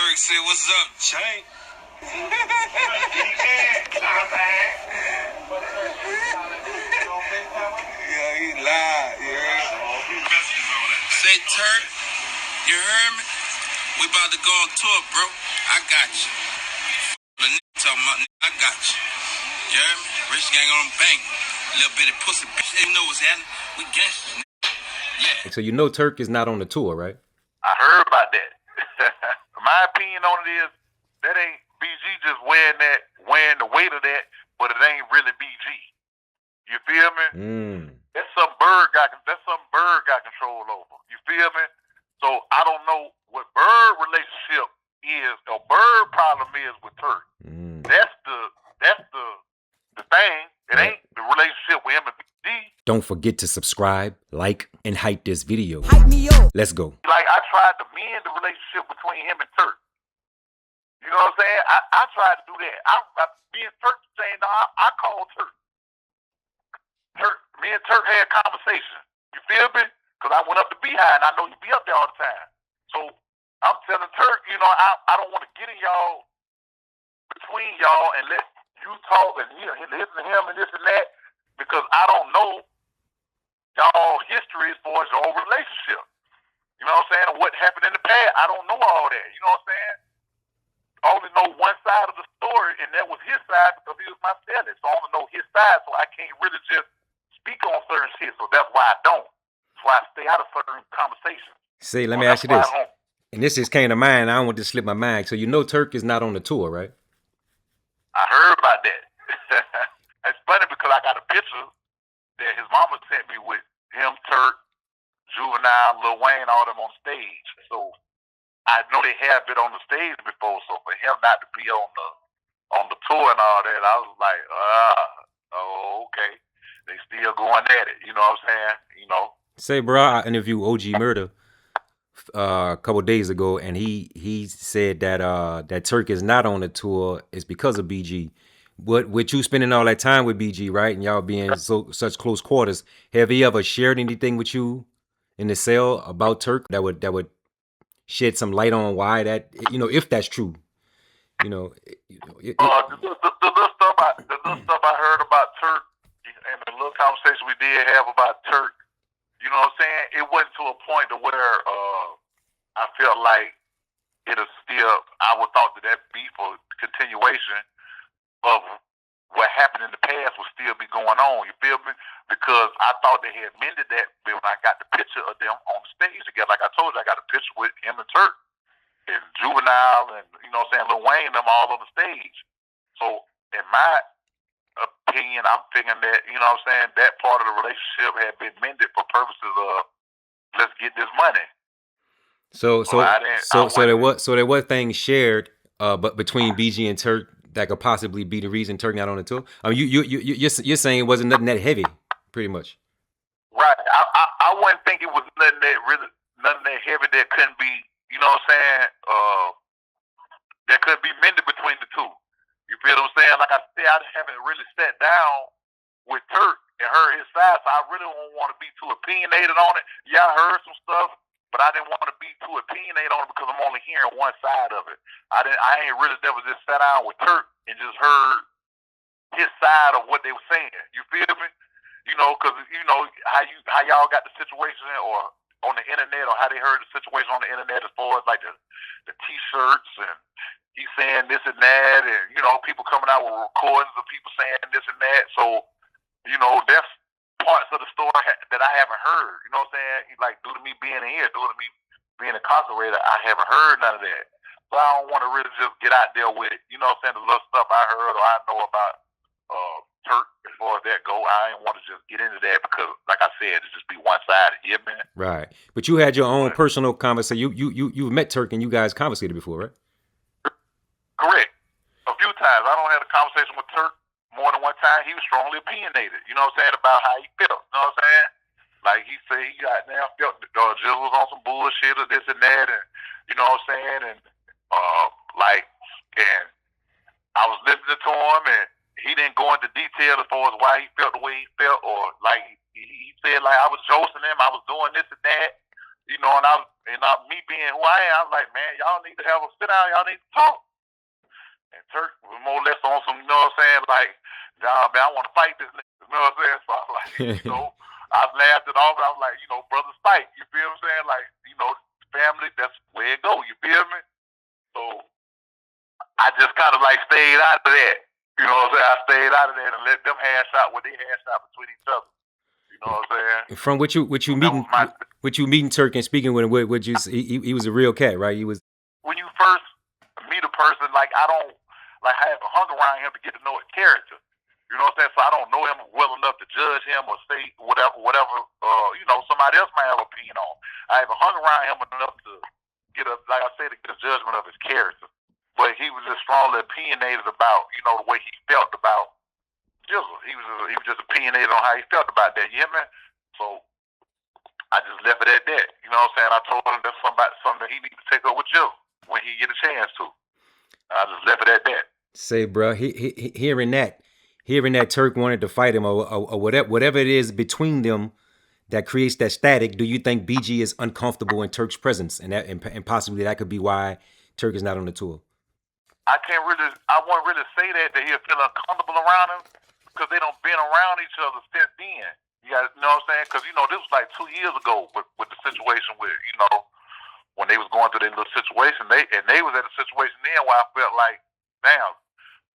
Turk said, "What's up, Chank?" Yeah, he lied. Yeah. Say, Turk, you heard me? We about to go on tour, bro. I got you. The nigga talking about, I got you. You heard me? Rich gang on the bank. Little bitty pussy bitch. You know what's happening? We gangsters. Yeah. So you know Turk is not on the tour, right? I heard about that. My opinion on it is that ain't BG just wearing the weight of that, but it ain't really BG. You feel me? That's some Bird got control over. You feel me? So I don't know what Bird relationship is. The Bird problem is with Turk. That's the thing. It ain't the relationship with him and BG. Don't forget to subscribe, like, and hype this video. Hype me up. Let's go. Like, I tried to mend the relationship between him and Turk. You know what I'm saying? I tried to do that. Me and Turk saying, no, I called Turk. Me and Turk had a conversation. You feel me? Because I went up to Beehive, and I know you be up there all the time. So I'm telling Turk, you know, I don't want to get in y'all, between y'all, and let you talk and listen to him and this and that, because I don't know y'all history as far as your relationship. You know what I'm saying? What happened in the past? I don't know all that. You know what I'm saying? I only know one side of the story, and that was his side because he was my felon. So I only know his side, so I can't really just speak on certain shit. So that's why I don't. That's why I stay out of certain conversations. Say, let me ask you this. And this just came to mind. I don't want to slip my mind. So you know Turk is not on the tour, right? I heard about that. It's funny because I got a picture that his mama sent me with him, Turk, Juvenile, Lil Wayne, all them on stage. So I know they have been on the stage before. So for him not to be on the tour and all that, I was like, oh, okay. They still going at it. You know what I'm saying? You know. Say, bro, I interviewed OG Murder a couple days ago, and he said that that Turk is not on the tour is because of BG. But with you spending all that time with BG, right, and y'all being such close quarters, have he ever shared anything with you in the cell about Turk that would shed some light on why that, you know, if that's true, you know? The little stuff I heard about Turk and the little conversation we did have about Turk, you know what I'm saying? It wasn't to a point to where I felt like I would thought that beef or continuation of what happened in the past would still be going on. You feel me? Because I thought they had mended that when I got the picture of them on the stage together. Like I told you, I got a picture with him and Turk and Juvenile and, you know what I'm saying, Lil Wayne and them all on the stage. So in my opinion, I'm thinking that, you know what I'm saying, that part of the relationship had been mended for purposes of let's get this money. So there was things shared, but between BG and Turk that could possibly be the reason Turk not on the tour. I mean, you're saying it wasn't nothing that heavy, pretty much. Right. I wouldn't think it was nothing that heavy that couldn't be, you know what I'm saying, that could be mended between the two. You feel what I'm saying? Like I said, I haven't really sat down with Turk and heard his side, so I really don't want to be too opinionated on it. Yeah, I heard some stuff, but I didn't want to be too opinionated on it because I'm only hearing one side of it. I ain't really never just sat down with Turk and just heard his side of what they were saying. You feel me? You know, because you know how y'all got the situation or on the internet, or how they heard the situation on the internet as far as like the T-shirts and he's saying this and that, and you know people coming out with recordings of people saying this and that. So you know that's parts of the story that I haven't heard. You know what I'm saying? Like due to me being in here, due to me being incarcerated, I haven't heard none of that. So I don't want to really just get out there with, you know what I'm saying, the little stuff I heard or I know about Turk as far as that go. I ain't want to just get into that because, like I said, it's just be one-sided. Yeah, man. Right. But you had your own personal conversation. You've met Turk and you guys conversated before, right? Correct. A few times. I don't have a conversation with Turk more than one time. He was strongly opinionated, you know what I'm saying, about how he felt. You know what I'm saying? Like he said he got now felt Jill was on some bullshit or this and that, and you know what I'm saying, and and I was listening to him, and he didn't go into detail as far as why he felt the way he felt, or like he said, like I was josting him, I was doing this and that, you know, and I was And me being who I am, I was like, man, y'all need to have a sit down. Y'all need to talk. And Turk was more or less on some, you know what I'm saying, like, nah, man, I want to fight this nigga. You know what I'm saying? So I was like, you know, I laughed it off. I was like, you know, brothers fight. You feel what I'm saying? Like, you know, family, that's where it go. You feel me? So I just kind of like stayed out of that. You know what I'm saying? I stayed out of that and let them hash out what they hash out between each other. You know what I'm saying? From what you meeting Turk and speaking with him, what you he was a real cat, right? He was. When you first meet a person, like I don't like I haven't hung around him to get to know his character. You know what I'm saying? So I don't know him well enough to judge him or say whatever. You know, somebody else might have an opinion on. I haven't hung around him enough to get a, like I said, to get a judgment of his character. But he was just strongly opinionated about, you know, the way he felt about Jizzle. He was just opinionated on how he felt about that. You hear me? So I just left it at that. You know what I'm saying? I told him that's something he needs to take up with Jizzle when he get a chance to. I just left it at that. Say, bro, hearing that Turk wanted to fight him or whatever it is between them that creates that static, do you think BG is uncomfortable in Turk's presence, and possibly that could be why Turk is not on the tour? I won't really say that he'll feel uncomfortable around him because they don't been around each other since then. You know what I'm saying? Because, you know, this was like 2 years ago with the situation with, you know, when they was going through their little situation. They was at a situation then where I felt like, damn,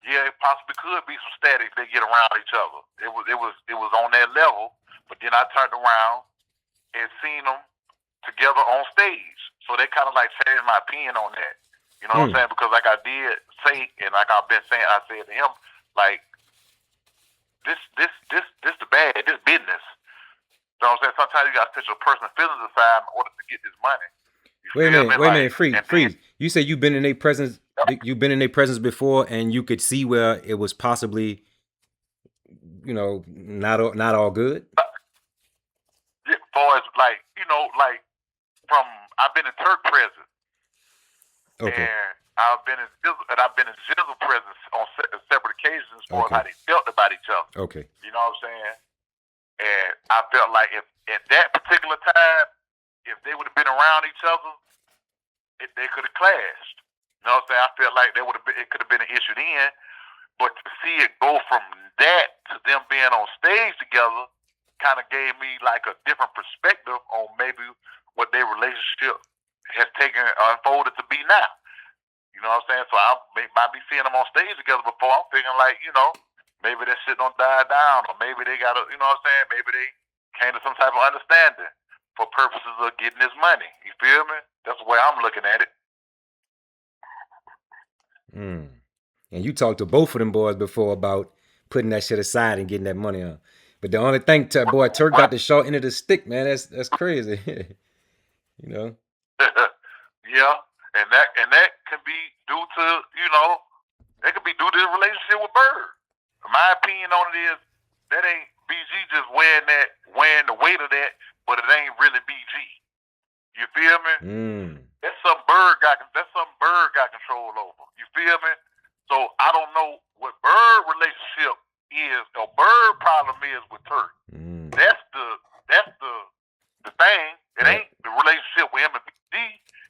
yeah, it possibly could be some static if they get around each other. It was on that level, but then I turned around and seen them together on stage. So they kind of like changed my opinion on that. You know what I'm saying? Because like I did say, and like I've been saying, I said to him, like, this the bad, this business. You know what I'm saying? Sometimes you got to set your personal feelings aside in order to get this money. Wait a minute, freeze. You said you've been in their presence. You've been in their presence before, and you could see where it was possibly, you know, not all good. As far as like, you know, like I've been in Turk presence. Okay. And I've been in Jizzle presence on separate occasions as far as how they felt about each other. Okay. You know what I'm saying? And I felt like if at that particular time, if they would have been around each other, they could have clashed. You know what I'm saying? I felt like it could have been an issue then. But to see it go from that to them being on stage together kind of gave me like a different perspective on maybe what their relationship has unfolded to be now. You know what I'm saying? So I might be seeing them on stage together before. I'm thinking like, you know, maybe that shit don't die down, or maybe they got you know what I'm saying? Maybe they came to some type of understanding for purposes of getting this money. You feel me? That's the way I'm looking at it. And you talked to both of them boys before about putting that shit aside and getting that money on. But the only thing, boy, Turk got the short end of the stick, man. That's crazy. You know? Yeah. And that can be due to, you know, that could be due to the relationship with Bird. My opinion on it is that ain't BG just wearing the weight of that, but it ain't really BG. You feel me? That's something Bird got control over. You feel me? So I don't know what Bird relationship is, or Bird problem is with Turk. That's the thing. It ain't the relationship with him and BG.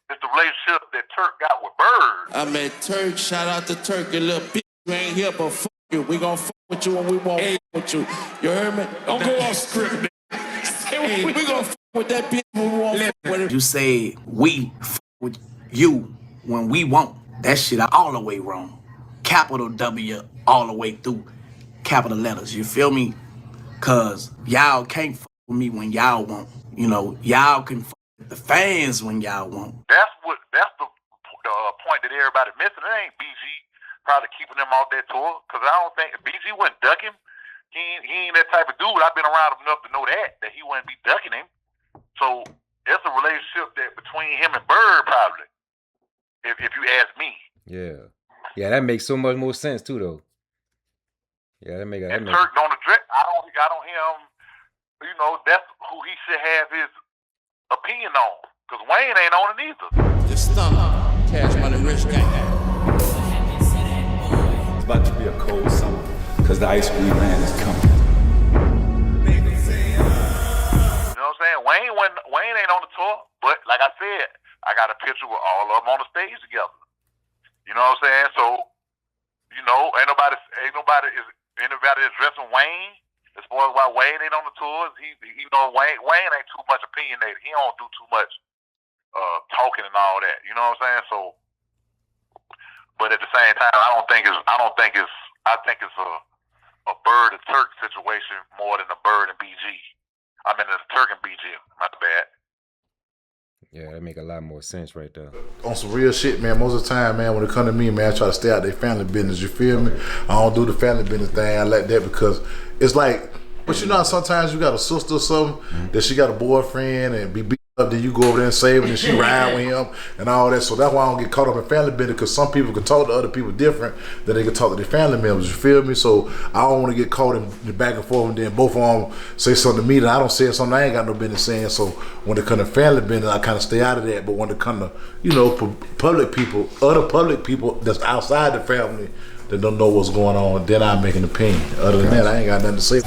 It's the relationship that Turk got with Bird. I met Turk. Shout out to Turk, a little bitch. You ain't here, but fuck you. We gonna fuck with you when we won't fuck with you. You heard me? Don't go off script. We gonna fuck with that bitch when we won't fuck with it. You say we fuck with you when we won't. That shit all the way wrong. Capital W all the way through capital letters. You feel me? Cause y'all can't fuck with me when y'all won't. You know, y'all can fuck with the fans when y'all won't. That's the point that everybody missing. It ain't BG probably keeping him off that tour, because I don't think BG wouldn't duck him. He ain't that type of dude. I've been around him enough to know that he wouldn't be ducking him. So it's a relationship that between him and Bird probably, if you ask me. Yeah, that makes so much more sense too, though. Yeah, that makes. Turk don't address. I don't hear him. You know, that's who he should have his opinion on. Because Wayne ain't on it either. The stunner, Cash Money Rich Gang. It's about to be a cold summer because the ice cream man is coming. You know what I'm saying? Wayne ain't on the tour, but like I said, said, I got a picture with all of them on the stage together. You know what I'm saying? So, you know, ain't nobody addressing Wayne as far as why Wayne ain't on the tours. He you know, Wayne ain't too much opinionated. He don't do too much talking and all that. You know what I'm saying? So, but at the same time, I think it's a Bird and Turk situation more than a Bird and BG. I mean, it's Turk and BG. Not bad. Yeah, that make a lot more sense right there. On some real shit, man, most of the time, man, when it come to me, man, I try to stay out their family business, you feel me? I don't do the family business thing, I like that because it's like, but you know how sometimes you got a sister or something that she got a boyfriend and be beat up, then you go over there and save him and she ride with him and all that, so that's why I don't get caught up in family business, because some people can talk to other people different than they can talk to their family members, you feel me? So I don't want to get caught in the back and forth and then both of them say something to me that I don't say something I ain't got no business saying. So when it comes to family business, I kind of stay out of that, but when it comes to, you know, public people, other public people that's outside the family that don't know what's going on, then I make an opinion. Other than that, I ain't got nothing to say.